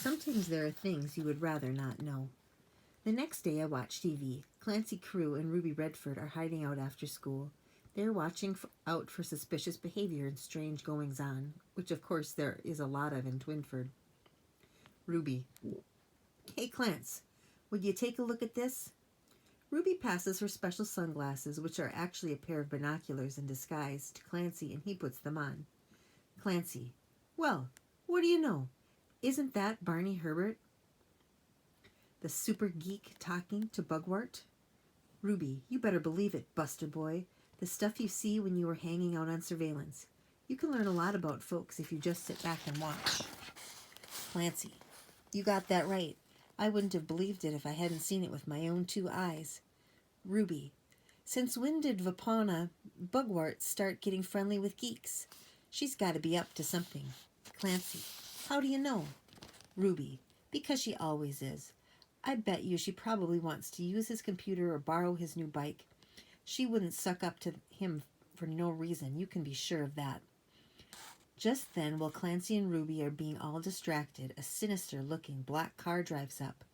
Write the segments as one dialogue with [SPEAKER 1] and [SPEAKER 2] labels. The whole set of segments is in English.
[SPEAKER 1] Sometimes there are things you would rather not know. The next day I watch TV. Clancy Crew and Ruby Redford are hiding out after school. They're watching out for suspicious behavior and strange goings-on, which of course there is a lot of in Twinford. Ruby. Hey, Clance, would you take a look at this? Ruby passes her special sunglasses, which are actually a pair of binoculars in disguise, to Clancy, and he puts them on. Clancy. Well, what do you know? Isn't that Barney Herbert, the super geek, talking to Bugwort? Ruby. You better believe it, Buster boy. The stuff you see when you were hanging out on surveillance. You can learn a lot about folks if you just sit back and watch. Clancy. You got that right. I wouldn't have believed it if I hadn't seen it with my own 2 eyes. Ruby. Since when did Vapana Bugwort start getting friendly with geeks? She's got to be up to something. Clancy. How do you know? Ruby. Because she always is. I bet you she probably wants to use his computer or borrow his new bike. She wouldn't suck up to him for no reason. You can be sure of that. Just then, while Clancy and Ruby are being all distracted, a sinister-looking black car drives up.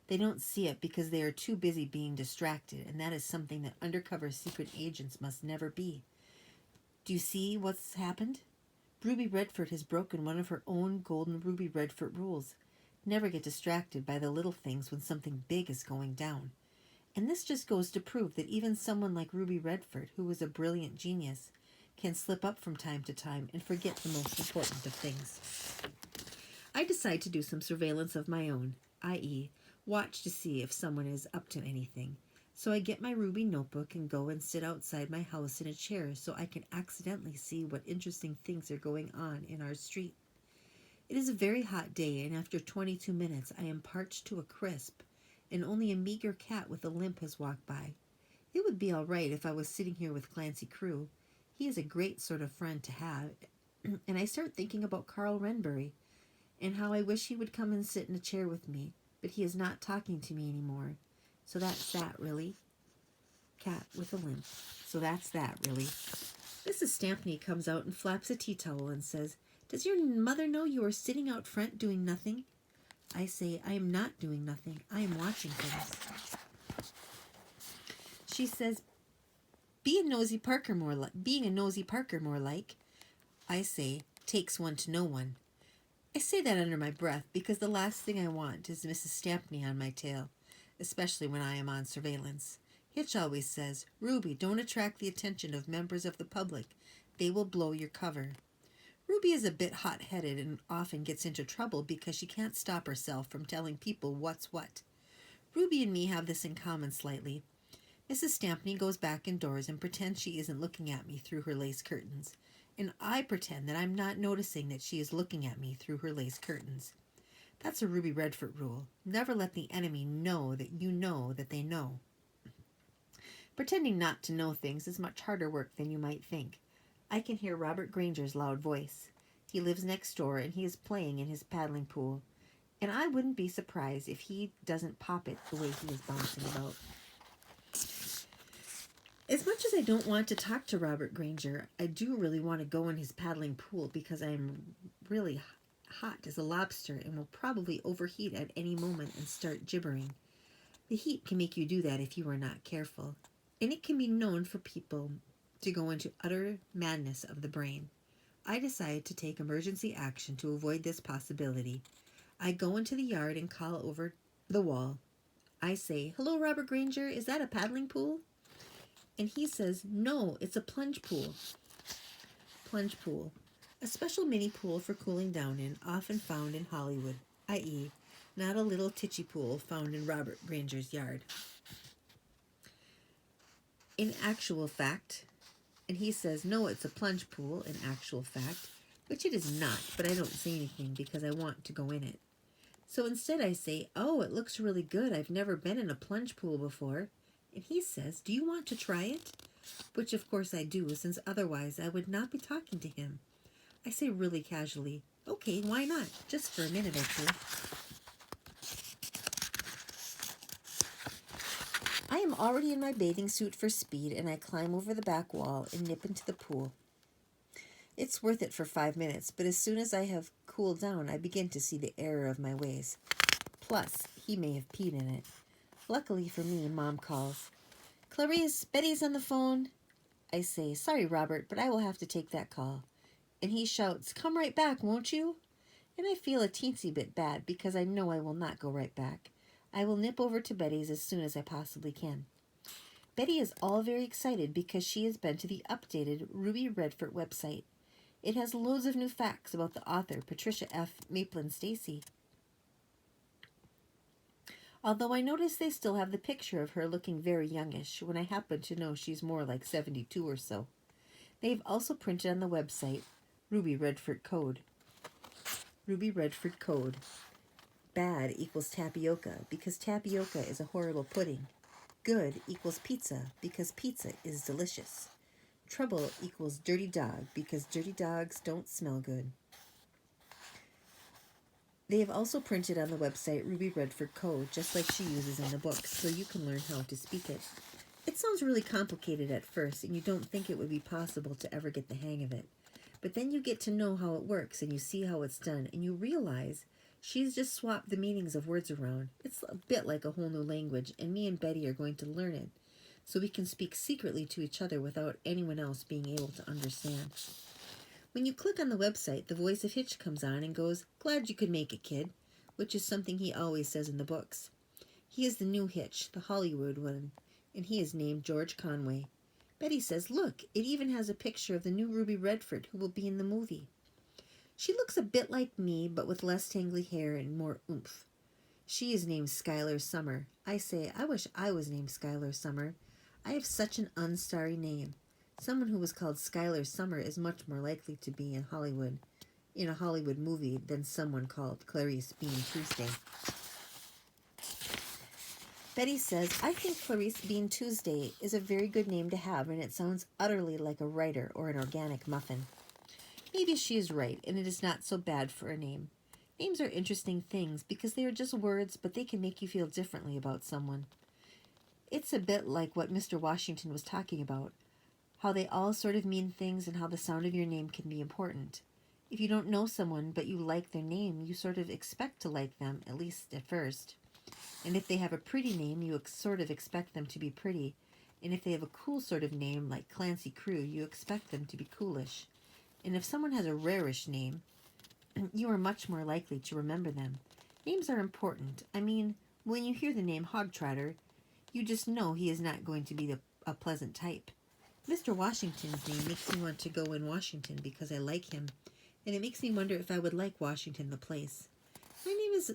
[SPEAKER 1] They don't see it because they are too busy being distracted, and that is something that undercover secret agents must never be. Do you see what's happened? Ruby Redford has broken one of her own golden Ruby Redford rules. Never get distracted by the little things when something big is going down. And this just goes to prove that even someone like Ruby Redford, who was a brilliant genius, can slip up from time to time and forget the most important of things. I decide to do some surveillance of my own, i.e., watch to see if someone is up to anything. So I get my Ruby notebook and go and sit outside my house in a chair so I can accidentally see what interesting things are going on in our street. It is a very hot day, and after 22 minutes I am parched to a crisp, and only a meager cat with a limp has walked by. It would be all right if I was sitting here with Clancy Crew. He is a great sort of friend to have. And I start thinking about Carl Renbury, and how I wish he would come and sit in a chair with me, but he is not talking to me anymore. So that's that, really. Cat with a limp. So that's that, really. Mrs. Stampney comes out and flaps a tea towel and says, Does your mother know you are sitting out front doing nothing? I say, I am not doing nothing. I am watching things. She says, being a nosy Parker more like. I say, takes one to know one. I say that under my breath because the last thing I want is Mrs. Stampney on my tail, especially when I am on surveillance. Hitch always says, Ruby, don't attract the attention of members of the public. They will blow your cover. Ruby is a bit hot-headed and often gets into trouble because she can't stop herself from telling people what's what. Ruby and me have this in common slightly. Mrs. Stampney goes back indoors and pretends she isn't looking at me through her lace curtains, and I pretend that I'm not noticing that she is looking at me through her lace curtains. That's a Ruby Redford rule. Never let the enemy know that they know. Pretending not to know things is much harder work than you might think. I can hear Robert Granger's loud voice. He lives next door, and he is playing in his paddling pool. And I wouldn't be surprised if he doesn't pop it the way he is bouncing about. As much as I don't want to talk to Robert Granger, I do really want to go in his paddling pool because I am really hot as a lobster and will probably overheat at any moment and start gibbering. The heat can make you do that if you are not careful, and it can be known for people to go into utter madness of the brain. I decide to take emergency action to avoid this possibility. I go into the yard and call over the wall. I say, Hello, Robert Granger, is that a paddling pool? And he says, No, it's a plunge pool. Plunge pool. A special mini pool for cooling down in, often found in Hollywood, i.e., not a little titchy pool found in Robert Granger's yard. In actual fact, and he says, no, it's a plunge pool, in actual fact, which it is not, but I don't say anything because I want to go in it. So instead I say, oh, it looks really good. I've never been in a plunge pool before. And he says, do you want to try it? Which of course I do, since otherwise I would not be talking to him. I say really casually, okay, why not? Just for a minute or two. I am already in my bathing suit for speed, and I climb over the back wall and nip into the pool. It's worth it for 5 minutes, but as soon as I have cool down, I begin to see the error of my ways. Plus, he may have peed in it. Luckily for me, Mom calls. Clarice, Betty's on the phone. I say, sorry, Robert, but I will have to take that call. And he shouts, come right back, won't you? And I feel a teensy bit bad because I know I will not go right back. I will nip over to Betty's as soon as I possibly can. Betty is all very excited because she has been to the updated Ruby Redford website. It has loads of new facts about the author, Patricia F. Maplin Stacy. Although I notice they still have the picture of her looking very youngish, when I happen to know she's more like 72 or so. They've also printed on the website Ruby Redford Code. Ruby Redford Code. Bad equals tapioca because tapioca is a horrible pudding. Good equals pizza because pizza is delicious. Trouble equals dirty dog because dirty dogs don't smell good. They have also printed on the website Ruby Redford Code, just like she uses in the book, so you can learn how to speak it. It sounds really complicated at first, and you don't think it would be possible to ever get the hang of it. But then you get to know how it works, and you see how it's done, and you realize she's just swapped the meanings of words around. It's a bit like a whole new language, and me and Betty are going to learn it, so we can speak secretly to each other without anyone else being able to understand. When you click on the website, the voice of Hitch comes on and goes, glad you could make it, kid, which is something he always says in the books. He is the new Hitch, the Hollywood one, and he is named George Conway. Betty says, look, it even has a picture of the new Ruby Redford who will be in the movie. She looks a bit like me, but with less tangly hair and more oomph. She is named Skylar Summer. I say, I wish I was named Skylar Summer. I have such an unstarry name. Someone who was called Skylar Summer is much more likely to be in a Hollywood movie than someone called Clarice Bean Tuesday. Betty says, I think Clarice Bean Tuesday is a very good name to have, and it sounds utterly like a writer or an organic muffin. Maybe she is right, and it is not so bad for a name. Names are interesting things because they are just words, but they can make you feel differently about someone. It's a bit like what Mr. Washington was talking about, how they all sort of mean things and how the sound of your name can be important. If you don't know someone but you like their name, you sort of expect to like them, at least at first. And if they have a pretty name, you sort of expect them to be pretty. And if they have a cool sort of name, like Clancy Crew, you expect them to be coolish. And if someone has a rarish name, you are much more likely to remember them. Names are important. I mean, when you hear the name Hogtrotter, you just know he is not going to be a pleasant type. Mr. Washington's name makes me want to go in Washington because I like him, and it makes me wonder if I would like Washington the place. My name is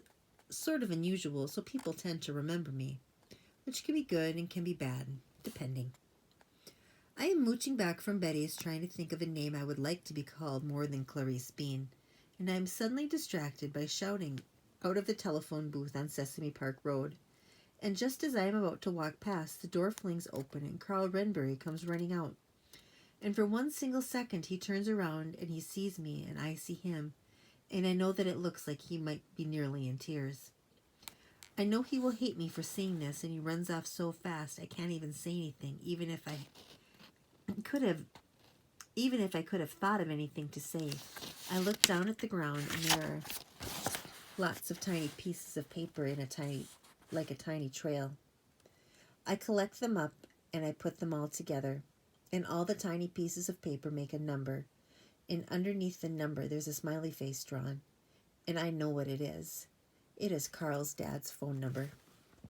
[SPEAKER 1] sort of unusual, so people tend to remember me, which can be good and can be bad, depending. I am mooching back from Betty's trying to think of a name I would like to be called more than Clarice Bean, and I am suddenly distracted by shouting out of the telephone booth on Sesame Park Road. And just as I am about to walk past, the door flings open and Carl Renbury comes running out. And for one single second he turns around and he sees me and I see him, and I know that it looks like he might be nearly in tears. I know he will hate me for seeing this, and he runs off so fast I can't even say anything, even if I could have thought of anything to say. I look down at the ground and there are lots of tiny pieces of paper in a tiny trail. I collect them up and I put them all together, and all the tiny pieces of paper make a number, and underneath the number there's a smiley face drawn, and I know what it is. It is Carl's dad's phone number.